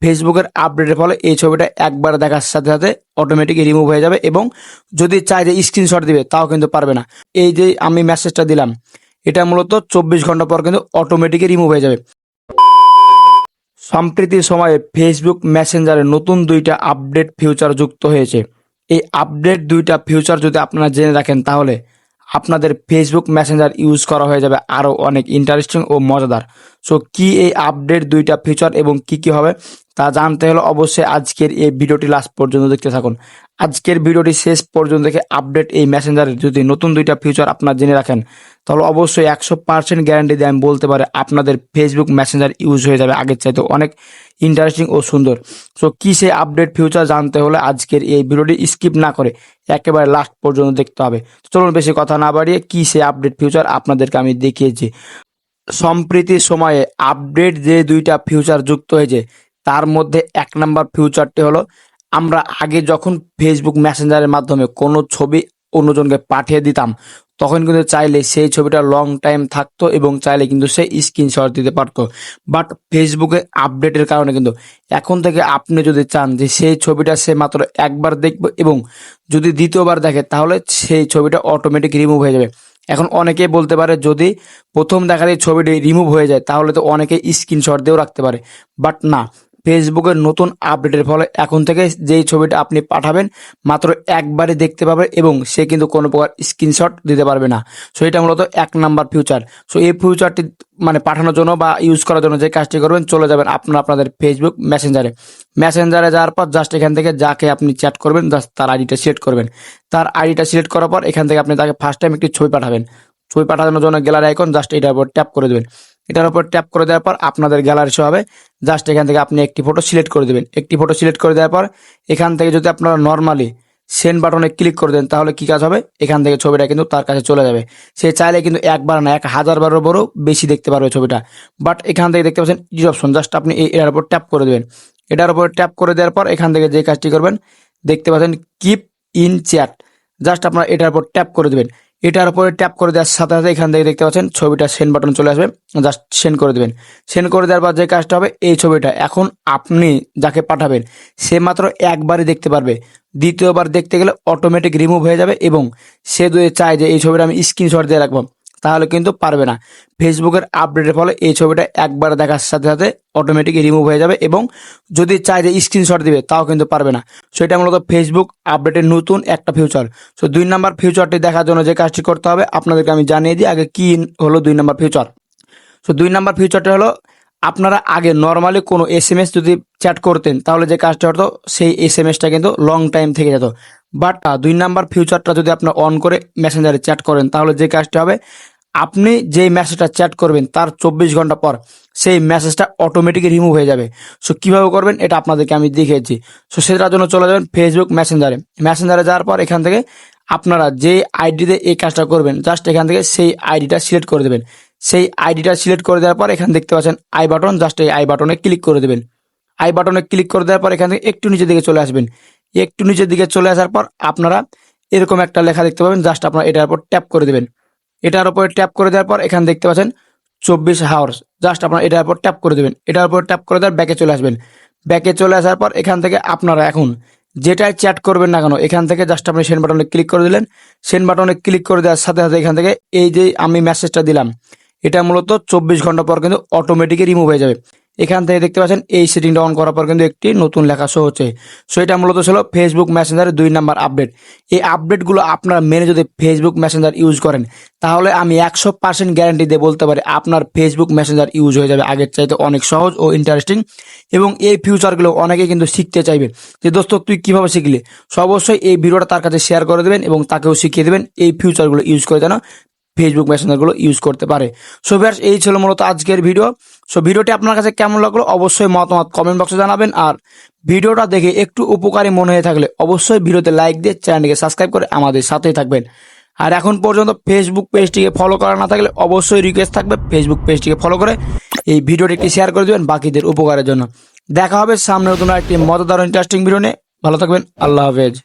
ফেসবুকের আপডেটের ফলে এই ছবিটা একবার দেখার সাথে সাথে অটোমেটিক রিমুভ হয়ে যাবে এবং যদি চাই যে স্ক্রিনশট দিবে তাও কিন্তু পারবে না। এই যে আমি মেসেজটা দিলাম এটা মূলত 24 ঘন্টা পর কিন্তু অটোমেটিক রিমুভ হয়ে যাবে। সম্প্রতি সময়ে ফেসবুক মেসেঞ্জারে নতুন 2টা আপডেট ফিউচার যুক্ত হয়েছে। এই আপডেট 2টা ফিউচার যদি আপনারা জেনে রাখেন তাহলে আপনাদের ফেসবুক মেসেঞ্জার ইউজ করা হয়ে যাবে আরও অনেক ইন্টারেস্টিং ও মজাদার। সো কি এই আপডেট 2টা ফিউচার এবং কি হবে তা জানতে হলে অবশ্যই আজকের এই ভিডিওটি লাস্ট পর্যন্ত দেখতে থাকুন। আজকের ভিডিওটি শেষ পর্যন্ত দেখে আপডেট এই মেসেঞ্জারের যদি নতুন 2টা ফিউচার আপনারা জেনে রাখেন তাহলে অবশ্যই 100% গ্যারান্টি দিয়ে আমি বলতে পারি আপনাদের ফেসবুক মেসেঞ্জার ইউজ হয়ে যাবে আগের চাইতে অনেক ইন্টারেস্টিং ও সুন্দর। সো কি সেই আপডেট ফিউচার জানতে হলে আজকের এই ভিডিওটি স্কিপ না করে একেবারে লাস্ট পর্যন্ত দেখতে হবে। চলুন বেশি কথা না বাড়িয়ে কি সেই আপডেট ফিউচার আপনাদেরকে আমি দেখিয়েছি। সম্প্রতি সময়ে আপডেট যে 2টা ফিউচার যুক্ত হয়েছে তার মধ্যে 1 নম্বর ফিউচারটি হলো আমরা আগে যখন ফেসবুক মেসেঞ্জারের মাধ্যমে কোনো ছবি অন্যজনকে পাঠিয়ে দিতাম তখন কিন্তু চাইলে সেই ছবিটা লং টাইম থাকতো এবং চাইলে কিন্তু সে স্ক্রিনশট দিতে পারতো। বাট ফেসবুকে আপডেটের কারণে কিন্তু এখন থেকে আপনি যদি চান যে সেই ছবিটা সে মাত্র একবার দেখবে এবং যদি দ্বিতীয়বার দেখে তাহলে সেই ছবিটা অটোমেটিক রিমুভ হয়ে যাবে। এখন অনেকেই বলতে পারে যদি প্রথম দেখাতেই ছবিটি রিমুভ হয়ে যায় তাহলে তো অনেকে স্ক্রিনশট দিয়েও রাখতে পারে, বাট না, ফেসবুকের নতুন আপডেটের ফলে এখন থেকে যেই ছবিটা আপনি পাঠাবেন মাত্র একবারই দেখতে পাবে এবং সে কিন্তু কোনো প্রকার স্ক্রিনশট দিতে পারবে না। সো এটা মূলত 1 নাম্বার ফিউচার। সো এই ফিউচারটি মানে পাঠানোর জন্য বা ইউজ করার জন্য যে কাজটি করবেন চলে যাবেন আপনাদের ফেসবুক মেসেঞ্জারে যাওয়ার পর জাস্ট এখান থেকে যাকে আপনি চ্যাট করবেন জাস্ট তার আইডিটা সিলেক্ট করবেন। তার আইডিটা সিলেক্ট করার পর এখান থেকে আপনি তাকে ফার্স্ট টাইম একটি ছবি পাঠাবেন। ছবি পাঠানোর জন্য গ্যালারি আইকন জাস্ট এটার উপর ট্যাপ করে দেবেন। এটার উপর ট্যাপ করে দেওয়ার পর আপনাদের গ্যালারি শো হবে। জাস্ট এখান থেকে আপনি একটি ফটো সিলেক্ট করে দেবেন। একটি ফটো সিলেক্ট করে দেওয়ার পর এখান থেকে যদি আপনারা নর্মালি সেন্ড বাটনে ক্লিক করে দেন তাহলে কি কাজ হবে, এখান থেকে ছবিটা কিন্তু তার কাছে চলে যাবে। সে চাইলে কিন্তু একবার না 1000 বারের বড় বেশি দেখতে পারবে ছবিটা। বাট এখান থেকে দেখতে পাচ্ছেন ইজ অপশন, জাস্ট আপনি এটার উপর ট্যাপ করে দেবেন। এটার উপর ট্যাপ করে দেওয়ার পর এখান থেকে যে কাজটি করবেন দেখতে পাচ্ছেন কিপ ইন চ্যাট, জাস্ট আপনারা এটার উপর ট্যাপ করে দেবেন। এটার উপরে ট্যাপ করে দেওয়ার সাথে সাথে এখান থেকে দেখতে পাচ্ছেন ছবিটা সেন্ড বাটন চলে আসবে, জাস্ট সেন্ড করে দেবেন। সেন্ড করে দেওয়ার পর যে কাজটা হবে এই ছবিটা এখন আপনি যাকে পাঠাবেন সে মাত্র একবারই দেখতে পারবে, দ্বিতীয়বার দেখতে গেলে অটোমেটিক রিমুভ হয়ে যাবে এবং সে যদি চায় যে এই ছবিটা আমি স্ক্রিনশট দিয়ে রাখবো তাহলে কিন্তু পারবে না। ফেসবুকের আপডেটের ফলে এই ছবিটা একবার দেখার সাথে সাথে অটোমেটিক রিমুভ হয়ে যাবে এবং যদি চায় যে স্ক্রিনশট দিবে তাও কিন্তু পারবে না। সো এটা মূলত ফেসবুক আপডেটের নতুন একটা ফিউচার। সো 2 নম্বর ফিউচারটি দেখার জন্য যে কাজটি করতে হবে আপনাদেরকে আমি জানিয়ে দিই আগে কি হলো 2 নম্বর ফিউচার। সো 2 নম্বর ফিউচারটা হলো আপনারা আগে নর্মালি কোনো SMS যদি চ্যাট করতেন তাহলে যে কাজটা হতো সেই SMSটা কিন্তু লং টাইম থেকে যেত। বাট 2 নাম্বার ফিউচারটা যদি আপনার অন করে মেসেঞ্জারে চ্যাট করেন তাহলে যে কাজটা হবে আপনি যেই মেসেজটা চ্যাট করবেন তার 24 ঘন্টা পর সেই মেসেজটা অটোমেটিক রিমুভ হয়ে যাবে। সো কীভাবে করবেন এটা আপনাদেরকে আমি দেখিয়েছি। সো সেটার জন্য চলে যাবেন ফেসবুক মেসেঞ্জারে যাওয়ার পর এখান থেকে আপনারা যে আইডিতে এই কাজটা করবেন জাস্ট এখান থেকে সেই আইডিটা সিলেক্ট করে দেবেন। সেই আইডিটা সিলেক্ট করে দেওয়ার পর এখানে দেখতে পাচ্ছেন আই বাটন, জাস্ট এই আই বাটনে ক্লিক করে দেবেন। আই বাটনে ক্লিক করে দেওয়ার পর এখান থেকে একটু নিচের দিকে চলে আসবেন। একটু নিচের দিকে চলে আসার পর আপনারা এরকম একটা লেখা দেখতে পাবেন, জাস্ট আপনারা এটার উপর ট্যাপ করে দেবেন। এটার উপরে ট্যাপ করে দেওয়ার পর এখানে দেখতে পাচ্ছেন 24 আওয়ার্স, জাস্ট আপনারা এটার উপর ট্যাপ করে দেবেন। এটার উপর ট্যাপ করে দেওয়ার ব্যাকে চলে আসবেন। ব্যাকে চলে আসার পর এখান থেকে আপনারা এখন যেটাই চ্যাট করবেন না কেন এখান থেকে জাস্ট আপনি সেন্ড বাটনে ক্লিক করে দিলেন। সেন্ড বাটনে ক্লিক করে দেওয়ার সাথে সাথে এখান থেকে এই যে আমি মেসেজটা দিলাম এটা মূলত 24 ঘন্টা পর কিন্তু অটোমেটিক রিমুভ হয়ে যাবে। এখান থেকে দেখতে পাচ্ছেন এই সেটিংটা অন করার পর কিন্তু একটি নতুন লেখা শো হচ্ছে। সো এটা মূলত ছিল ফেসবুক মেসেঞ্জারের 2 নাম্বার আপডেট। এই আপডেটগুলো আপনারা মেনে যদি ফেসবুক মেসেঞ্জার ইউজ করেন তাহলে আমি 100% গ্যারান্টি দিয়ে বলতে পারি আপনার ফেসবুক মেসেঞ্জার ইউজ হয়ে যাবে আগের চাইতে অনেক সহজ ও ইন্টারেস্টিং এবং এই ফিউচারগুলো অনেকে কিন্তু শিখতে চাইবেন যে দোস্ত তুই কীভাবে শিখলি। সো অবশ্যই এই ভিডিওটা তার কাছে শেয়ার করে দেবেন এবং তাকেও শিখিয়ে দেবেন এই ফিউচারগুলো ইউজ করে যেন ফেসবুক মেসেঞ্জারগুলো ইউজ করতে পারে। সো ভিউয়ার্স এই ছিল মূলত আজকের ভিডিও। সো ভিডিওটি আপনার কাছে কেমন লাগলো অবশ্যই মতামত কমেন্ট বক্সে জানাবেন আর ভিডিওটা দেখে একটু উপকারী মনে হয়ে থাকলে অবশ্যই ভিডিওতে লাইক দিয়ে চ্যানেলটিকে সাবস্ক্রাইব করে আমাদের সাথেই থাকবেন। আর এখন পর্যন্ত ফেসবুক পেজটিকে ফলো করা না থাকলে অবশ্যই রিকোয়েস্ট থাকবে ফেসবুক পেজটিকে ফলো করে এই ভিডিওটি একটি শেয়ার করে দেবেন বাকিদের উপকারের জন্য। দেখা হবে সামনে নতুন একটি মজাদার ইন্টারেস্টিং ভিডিও নিয়ে। ভালো থাকবেন, আল্লাহ হাফেজ।